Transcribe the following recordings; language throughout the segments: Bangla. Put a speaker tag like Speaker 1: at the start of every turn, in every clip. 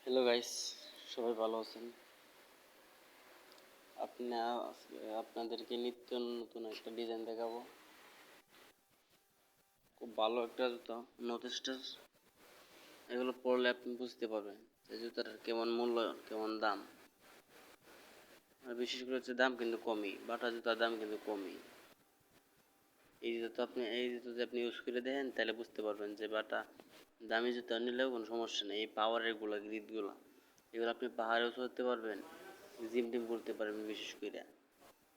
Speaker 1: হ্যালো গাইস, সবাই ভালো আছেন? আপনাদেরকে নিত্য নতুন একটা ডিজাইন দেখাবো। খুব ভালো একটা জুতা, নর্থ স্টার। এগুলো পরলে আপনি বুঝতে পারবেন যে জুতাটার কেমন মূল্য, কেমন দাম। আর বিশেষ করে হচ্ছে দাম কিন্তু কমই, বাটা জুতার দাম কিন্তু কমই। এই জুতা যদি আপনি ইউজ করে দেখেন তাহলে বুঝতে পারবেন যে বাটা দামি জুতা নিলেও কোনো সমস্যা নেই। এই পাওয়ারের গ্রিপগুলো এগুলো আপনি পাহাড়েও চড়তে পারবেন, জিম টিম করতে পারবেন বিশেষ করে।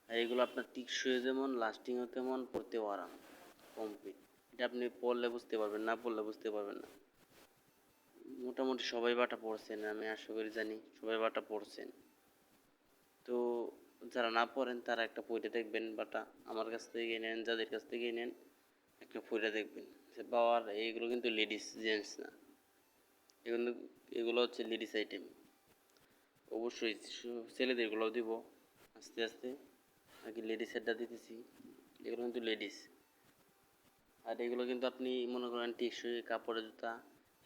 Speaker 1: আর এগুলো আপনার টিকসই যেমন, লাস্টিংও তেমন, পরতেও আরাম কমপ্লিট। এটা আপনি পরলে বুঝতে পারবেন, না পরলে বুঝতে পারবেন না। মোটামুটি সবাই বাটা পরছেন, আমি আশা করি জানি সবাই বাটা পরছেন। তো যারা না পরেন তারা একটা পরে দেখবেন বাটা, আমার কাছ থেকে নেন, যাদের কাছ থেকে নেন একটা পরে দেখবেন যে পাওয়ার। এইগুলো কিন্তু লেডিস জেন্টস না, এগুলো এগুলো হচ্ছে লেডিস আইটেম। অবশ্যই ছেলেদেরগুলোও দিব আস্তে আস্তে, নাকি লেডিসেরটা দিতেছি। এগুলো কিন্তু লেডিস। আর এগুলো কিন্তু আপনি মনে করেন টেকসই কাপড়ের জুতা,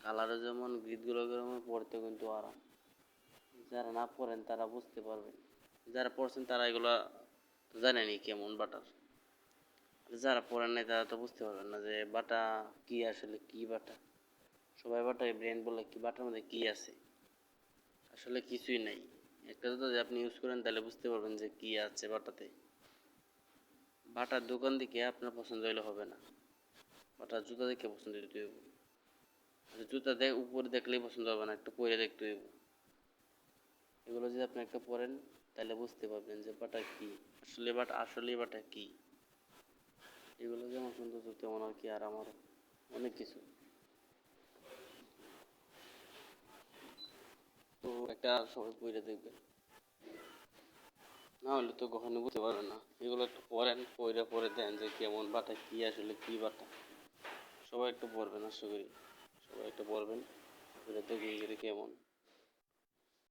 Speaker 1: কালারও যেমন, গ্রিপগুলো যেমন, পরতেও কিন্তু আরাম। যারা না পরেন তারা বুঝতে পারবেন, যারা পরছেন তারা এগুলো জানেনি কেমন বাটার। যারা পরেন নাই তারা তো বুঝতে পারবেন না যে বাটা কি, আসলে কি বাটা। সবাই বাটাকে ব্র্যান্ড বলে, কি বাটার মধ্যে কি আছে, আসলে কিছুই নাই। একটা জুতা যদি আপনি ইউজ করেন তাহলে বুঝতে পারবেন যে কি আছে বাটাতে। বাটার দোকান থেকে আপনার পছন্দ হলে হবে না, বাটার জুতা দেখে পছন্দ হইতে হবে। জুতা উপরে দেখলেই পছন্দ হবে না, একটু পরে দেখতে হইব। এগুলো যদি আপনি একটা পরেন তাহলে বুঝতে পারবেন যে বাটা কি, আসলে বাটা কি। এগুলো যেমন সুন্দর তেমন আর কি, আর আমার অনেক কিছু। তো একটা সবাই পরে দেখবেন, না হলে তো কখনো বুঝতে পারবেন না। এগুলো একটু পরেন, পরে দেন যে কেমন বাটা কি, আসলে কি বাটা। সবাই একটু পরবেন, আশা করি সবাই একটু পরবেন, পরে দেখবেন যে কেমন।